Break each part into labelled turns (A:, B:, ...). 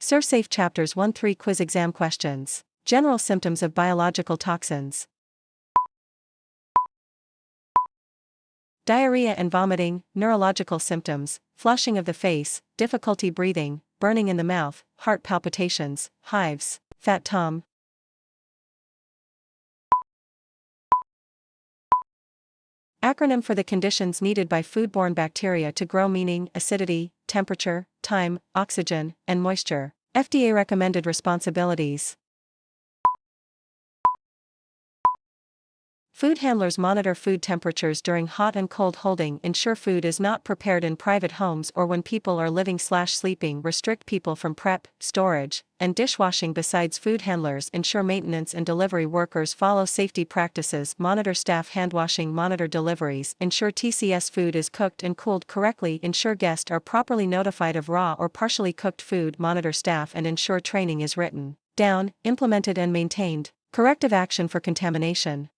A: ServSafe Chapters 1-3 Quiz Exam Questions. General symptoms of biological toxins. Diarrhea and vomiting, neurological symptoms, flushing of the face, difficulty breathing, burning in the mouth, heart palpitations, hives, fat tum. Acronym for the conditions needed by foodborne bacteria to grow, meaning acidity, temperature, time, oxygen, and moisture. FDA recommended responsibilities. Food handlers monitor food temperatures during hot and cold holding, ensure food is not prepared in private homes or when people are living/sleeping, restrict people from prep, storage, and dishwashing. Besides food handlers, ensure maintenance and delivery workers follow safety practices, monitor staff handwashing, monitor deliveries, ensure TCS food is cooked and cooled correctly, ensure guests are properly notified of raw or partially cooked food, monitor staff and ensure training is written down, implemented and maintained. Corrective action for contamination.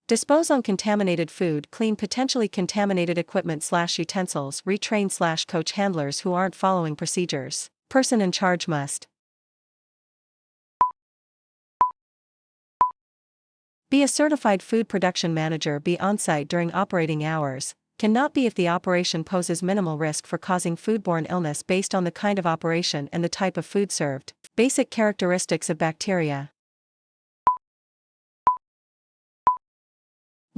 A: Dispose uncontaminated food, clean potentially contaminated equipment/utensils, retrain/coach handlers who aren't following procedures. Person in charge must be a certified food production manager, be on-site during operating hours, cannot be if the operation poses minimal risk for causing foodborne illness based on the kind of operation and the type of food served. Basic characteristics of bacteria.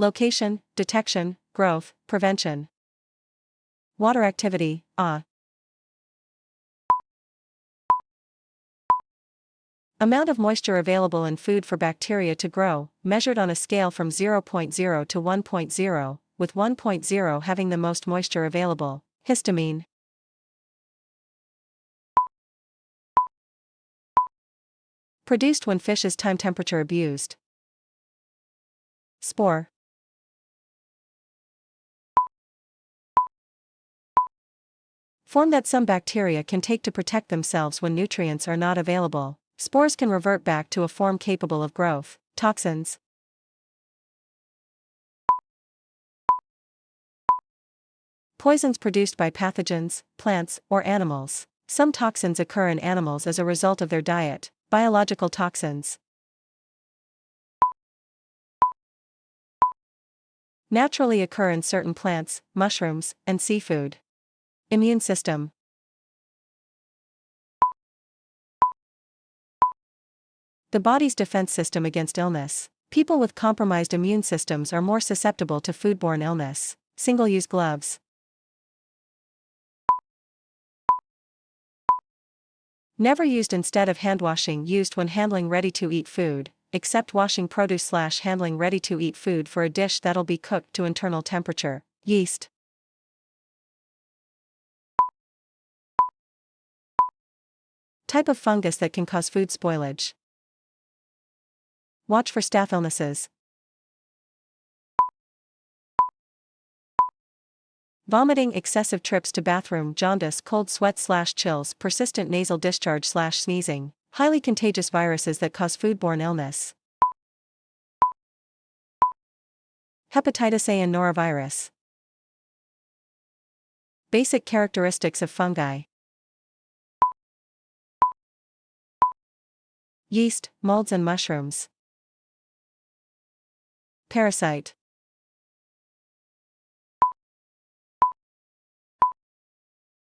A: Location, detection, growth, prevention. Water activity, A. Amount of moisture available in food for bacteria to grow, measured on a scale from 0.0 to 1.0, with 1.0 having the most moisture available. Histamine. Produced when fish is time temperature abused. Spore. Form that some bacteria can take to protect themselves when nutrients are not available. Spores can revert back to a form capable of growth. Toxins. Poisons produced by pathogens, plants, or animals. Some toxins occur in animals as a result of their diet. Biological toxins. Naturally occur in certain plants, mushrooms, and seafood. Immune system. The body's defense system against illness. People with compromised immune systems are more susceptible to foodborne illness. Single-use gloves. Never used instead of handwashing, used when handling ready-to-eat food, except washing produce/handling ready-to-eat food for a dish that'll be cooked to internal temperature. Yeast. Type of fungus that can cause food spoilage. Watch for staph illnesses. Vomiting, excessive trips to bathroom, jaundice, cold sweat/chills, persistent nasal discharge/sneezing. Highly contagious viruses that cause foodborne illness. Hepatitis A and Norovirus. Basic characteristics of fungi. Yeast, molds and mushrooms. Parasite.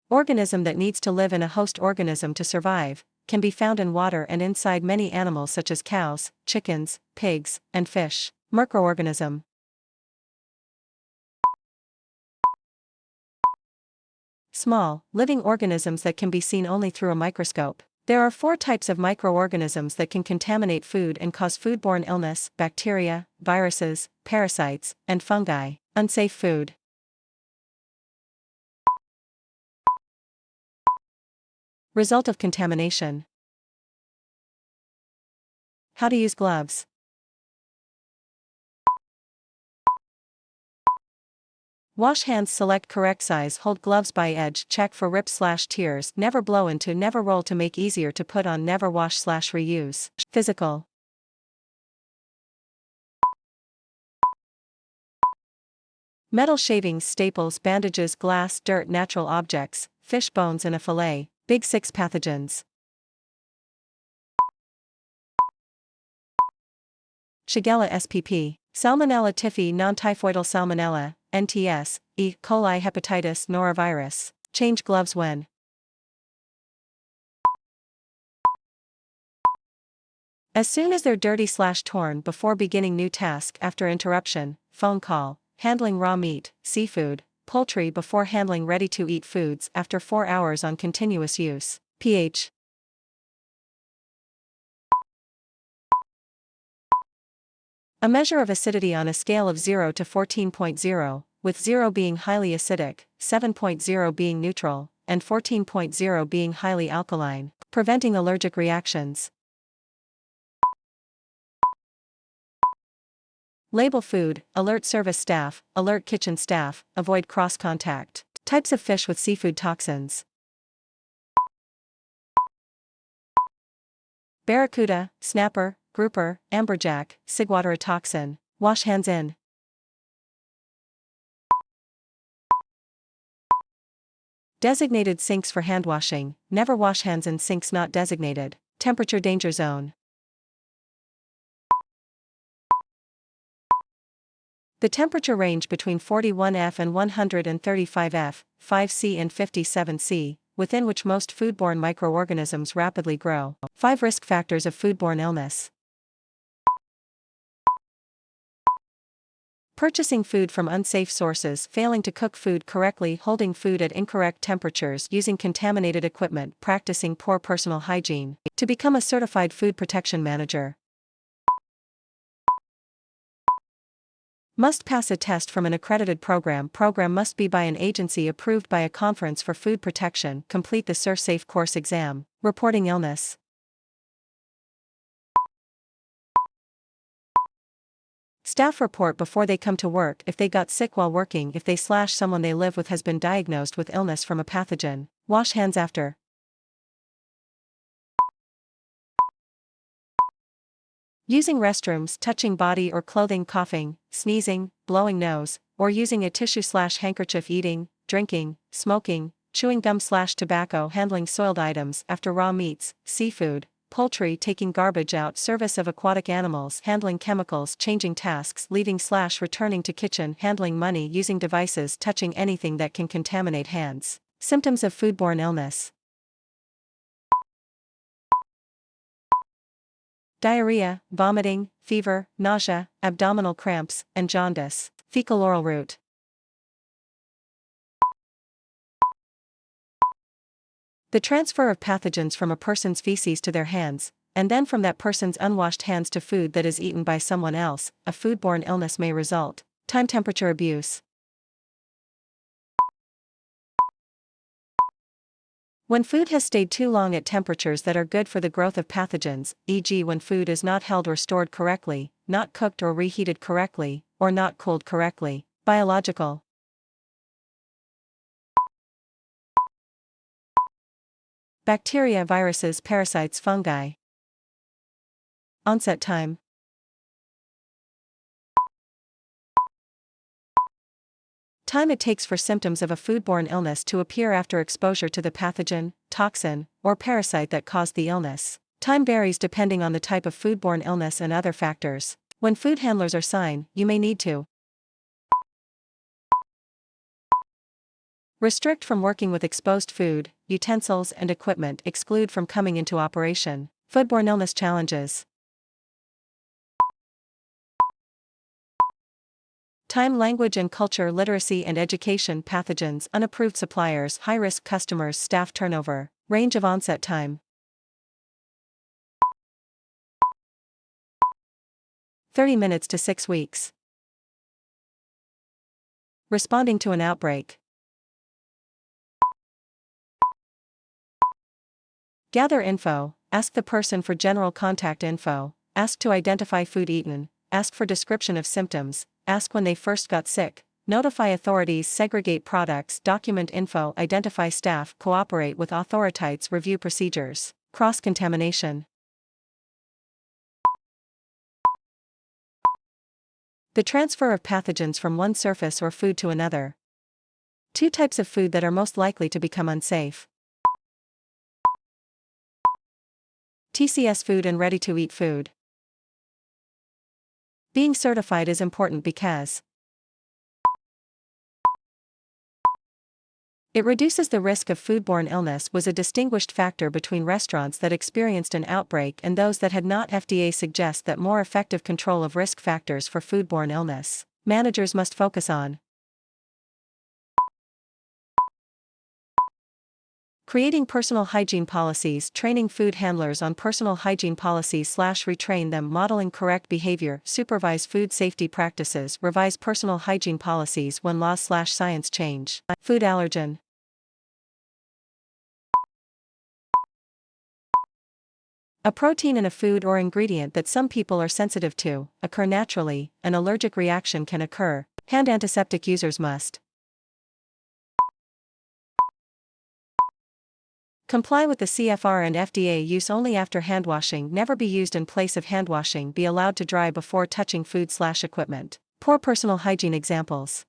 A: Organism that needs to live in a host organism to survive, can be found in water and inside many animals such as cows, chickens, pigs, and fish. Microorganism. Small, living organisms that can be seen only through a microscope. There are 4 types of microorganisms that can contaminate food and cause foodborne illness: bacteria, viruses, parasites, and fungi. Unsafe food. Result of contamination. How to use gloves. Wash hands, select correct size, hold gloves by edge, check for rips/tears, never blow into, never roll to make easier to put on, never wash/reuse. Physical. Metal shavings, staples, bandages, glass, dirt, natural objects, fish bones in a fillet. Big 6 pathogens. Shigella spp. Salmonella Typhi, Nontyphoidal Salmonella, NTS, E. coli, hepatitis, Norovirus. Change gloves when. As soon as they're dirty/torn before beginning new task after interruption, phone call, handling raw meat, seafood, poultry before handling ready-to-eat foods after 4 hours on continuous use. pH. A measure of acidity on a scale of 0 to 14.0, with 0 being highly acidic, 7.0 being neutral, and 14.0 being highly alkaline, preventing allergic reactions. Label food, alert service staff, alert kitchen staff, avoid cross-contact. Types of fish with seafood toxins. Barracuda, snapper, grouper, amberjack, ciguatera toxin. Wash hands in. Designated sinks for hand washing. Never wash hands in sinks not designated. Temperature danger zone. The temperature range between 41°F and 135°F, 5°C and 57°C, within which most foodborne microorganisms rapidly grow. 5 risk factors of foodborne illness. Purchasing food from unsafe sources, failing to cook food correctly, holding food at incorrect temperatures, using contaminated equipment, practicing poor personal hygiene. To become a certified food protection manager, must pass a test from an accredited program. Program must be by an agency approved by a conference for food protection. Complete the ServSafe course exam. Reporting illness. Staff report before they come to work if they got sick while working. If they/someone they live with has been diagnosed with illness from a pathogen. Wash hands after. Using restrooms, touching body or clothing, coughing, sneezing, blowing nose, or using a tissue/handkerchief, eating, drinking, smoking, chewing gum/tobacco, handling soiled items after raw meats, seafood, poultry, taking garbage out, service of aquatic animals, handling chemicals, changing tasks, leaving/returning to kitchen, handling money, using devices, touching anything that can contaminate hands. Symptoms of foodborne illness. Diarrhea, vomiting, fever, nausea, abdominal cramps, and jaundice. Fecal oral route. The transfer of pathogens from a person's feces to their hands, and then from that person's unwashed hands to food that is eaten by someone else. A foodborne illness may result. Time temperature abuse. When food has stayed too long at temperatures that are good for the growth of pathogens, e.g. when food is not held or stored correctly, not cooked or reheated correctly, or not cooled correctly. Biological. Bacteria, viruses, parasites, fungi. Onset time. Time it takes for symptoms of a foodborne illness to appear after exposure to the pathogen, toxin, or parasite that caused the illness. Time varies depending on the type of foodborne illness and other factors. When food handlers are sign, you may need to restrict from working with exposed food, utensils and equipment, exclude from coming into operation. Foodborne illness challenges. Time, language and culture, literacy and education, pathogens, unapproved suppliers, high-risk customers, staff turnover. Range of onset time. 30 minutes to 6 weeks. Responding to an outbreak. Gather info, ask the person for general contact info, ask to identify food eaten, ask for description of symptoms, ask when they first got sick, notify authorities, segregate products, document info, identify staff, cooperate with authorities, review procedures. Cross-contamination. The transfer of pathogens from one surface or food to another. 2 types of food that are most likely to become unsafe. TCS food and ready-to-eat food. Being certified is important because it reduces the risk of foodborne illness. Was a distinguished factor between restaurants that experienced an outbreak and those that had not. FDA suggests that more effective control of risk factors for foodborne illness managers must focus on creating personal hygiene policies, training food handlers on personal hygiene policies / retrain them, modeling correct behavior, supervise food safety practices, revise personal hygiene policies when laws / science change. Food allergen. A protein in a food or ingredient that some people are sensitive to, occur naturally, an allergic reaction can occur. Hand antiseptic users must comply with the CFR and FDA. Use only after handwashing. Never be used in place of handwashing. Be allowed to dry before touching food / equipment. Poor personal hygiene examples.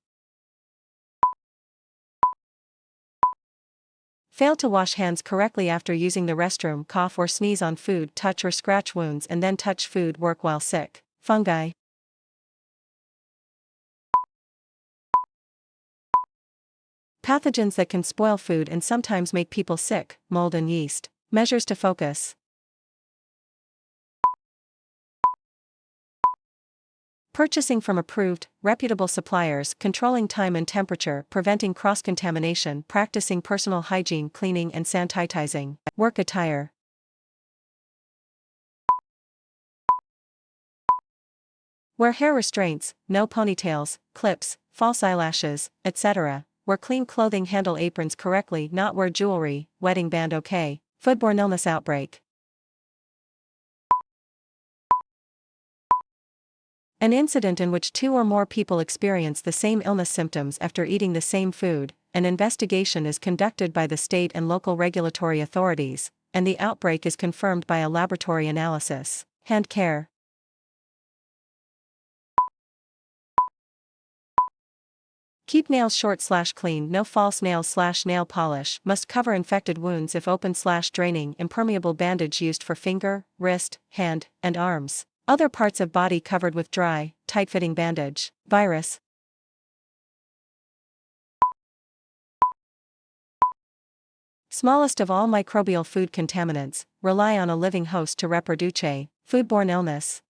A: Fail to wash hands correctly after using the restroom. Cough or sneeze on food. Touch or scratch wounds and then touch food. Work while sick. Fungi. Pathogens that can spoil food and sometimes make people sick. Mold and yeast. Measures to focus. Purchasing from approved, reputable suppliers, controlling time and temperature, preventing cross-contamination, practicing personal hygiene, cleaning and sanitizing. Work attire. Wear hair restraints, no ponytails, clips, false eyelashes, etc. Wear clean clothing. Handle aprons correctly. Not wear jewelry. Wedding band okay. Foodborne illness outbreak. An incident in which 2 or more people experience the same illness symptoms after eating the same food. An investigation is conducted by the state and local regulatory authorities, and the outbreak is confirmed by a laboratory analysis. Hand care. Keep nails short / clean. No false nails / nail polish. Must cover infected wounds if open / draining. Impermeable bandage used for finger, wrist, hand, and arms. Other parts of body covered with dry, tight-fitting bandage. Virus. Smallest of all microbial food contaminants, rely on a living host to reproduce. Foodborne illness.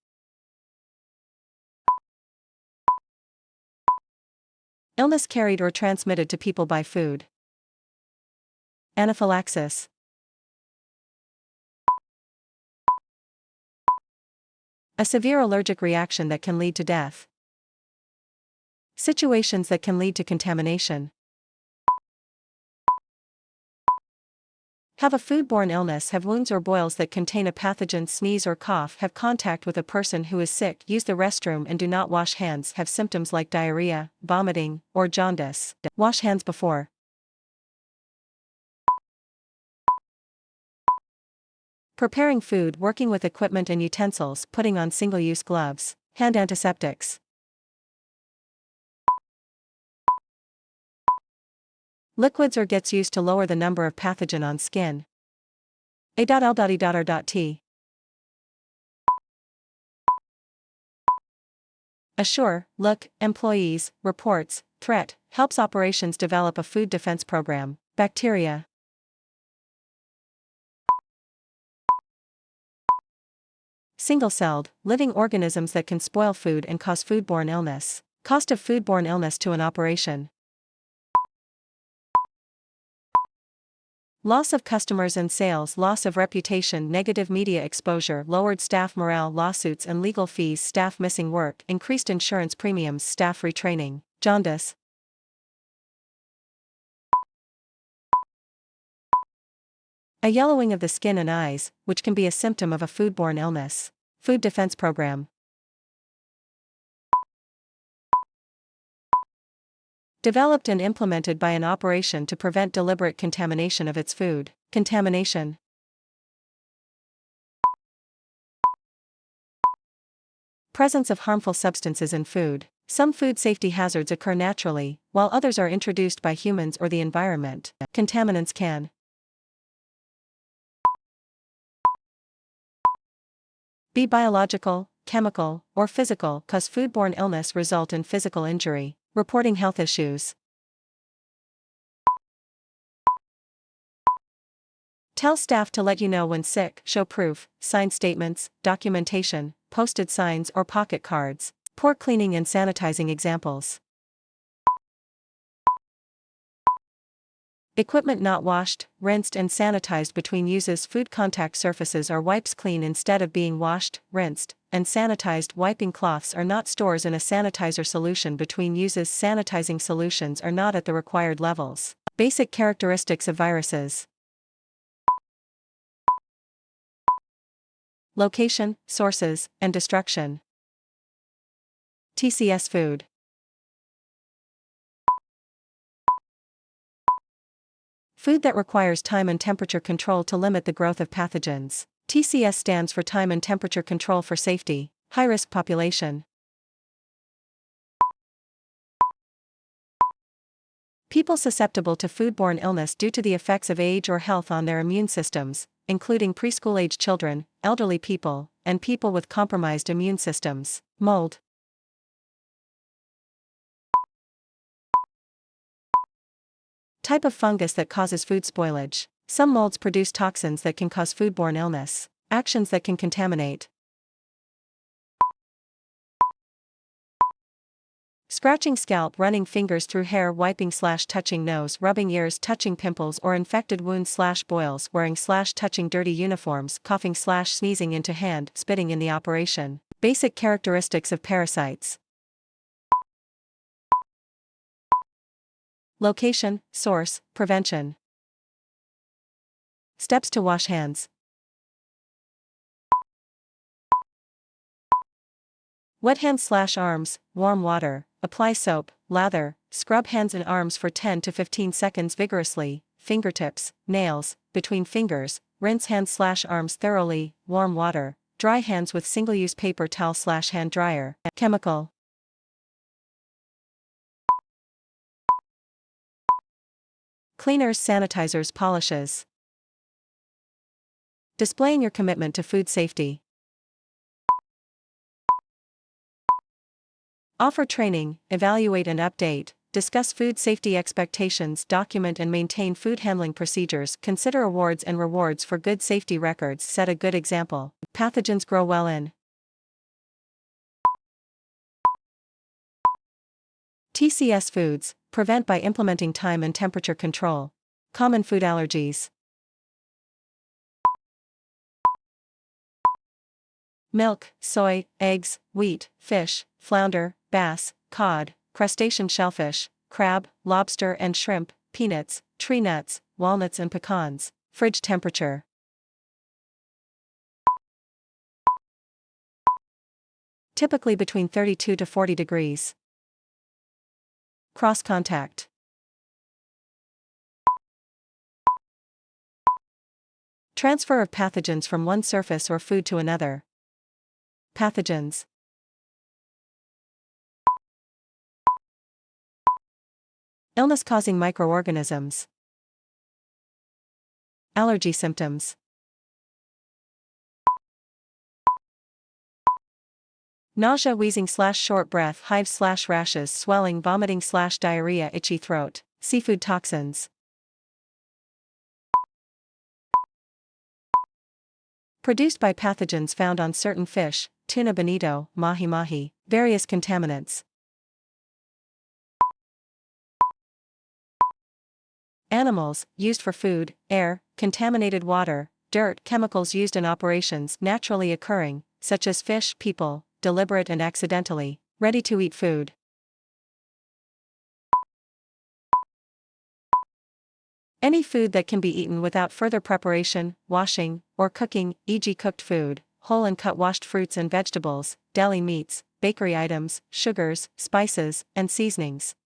A: Illness carried or transmitted to people by food. Anaphylaxis. A severe allergic reaction that can lead to death. Situations that can lead to contamination. Have a foodborne illness. Have wounds or boils that contain a pathogen. Sneeze or cough. Have contact with a person who is sick. Use the restroom and do not wash hands. Have symptoms like diarrhea, vomiting, or jaundice. Wash hands before. Preparing food. Working with equipment and utensils. Putting on single-use gloves. Hand antiseptics. Liquids or gets used to lower the number of pathogen on skin. A.L.E.R.T. Assure, look, employees, reports, threat, helps operations develop a food defense program. Bacteria. Single-celled, living organisms that can spoil food and cause foodborne illness. Cost of foodborne illness to an operation. Loss of customers and sales. Loss of reputation. Negative media exposure. Lowered staff morale. Lawsuits and legal fees. Staff missing work. Increased insurance premiums. Staff retraining. Jaundice. A yellowing of the skin and eyes, which can be a symptom of a foodborne illness. Food defense program. Developed and implemented by an operation to prevent deliberate contamination of its food. Contamination. Presence of harmful substances in food. Some food safety hazards occur naturally, while others are introduced by humans or the environment. Contaminants can be biological, chemical, or physical, cause foodborne illness, result in physical injury. Reporting health issues. Tell staff to let you know when sick, show proof, signed statements, documentation, posted signs or pocket cards. Poor cleaning and sanitizing examples. Equipment not washed, rinsed and sanitized between uses. Food contact surfaces are wipes clean instead of being washed, rinsed, and sanitized. Wiping cloths are not stores in a sanitizer solution between uses. Sanitizing solutions are not at the required levels. Basic characteristics of viruses. Location, sources, and destruction. TCS food. Food that requires time and temperature control to limit the growth of pathogens. TCS stands for time and temperature control for safety. High-risk population. People susceptible to foodborne illness due to the effects of age or health on their immune systems, including preschool-age children, elderly people, and people with compromised immune systems. Mold. Type of fungus that causes food spoilage. Some molds produce toxins that can cause foodborne illness. Actions that can contaminate. Scratching scalp, running fingers through hair, wiping/touching nose, rubbing ears, touching pimples or infected wounds/boils, wearing/touching dirty uniforms, coughing/sneezing into hand, spitting in the operation. Basic characteristics of parasites. Location, source, prevention. Steps to wash hands. Wet hands/arms, warm water, apply soap, lather, scrub hands and arms for 10 to 15 seconds vigorously, fingertips, nails, between fingers, rinse hands/arms thoroughly, warm water, dry hands with single-use paper towel/hand dryer. Chemical. Cleaners, sanitizers, polishes. Displaying your commitment to food safety. Offer training, evaluate and update, discuss food safety expectations, document and maintain food handling procedures, consider awards and rewards for good safety records, set a good example. Pathogens grow well in. TCS foods, prevent by implementing time and temperature control. Common food allergies. Milk, soy, eggs, wheat, fish, flounder, bass, cod, crustacean shellfish, crab, lobster and shrimp, peanuts, tree nuts, walnuts and pecans. Fridge temperature. Typically between 32 to 40 degrees. Cross contact. Transfer of pathogens from one surface or food to another. Pathogens. Illness-causing microorganisms. Allergy symptoms. Nausea, wheezing/short breath, hives/rashes, swelling, vomiting/diarrhea, itchy throat. Seafood toxins. Produced by pathogens found on certain fish, tuna bonito, mahi-mahi. Various contaminants. Animals, used for food, air, contaminated water, dirt, chemicals used in operations naturally occurring, such as fish, people, deliberate and accidentally, ready-to-eat food. Any food that can be eaten without further preparation, washing, or cooking, e.g. cooked food, whole and cut washed fruits and vegetables, deli meats, bakery items, sugars, spices, and seasonings.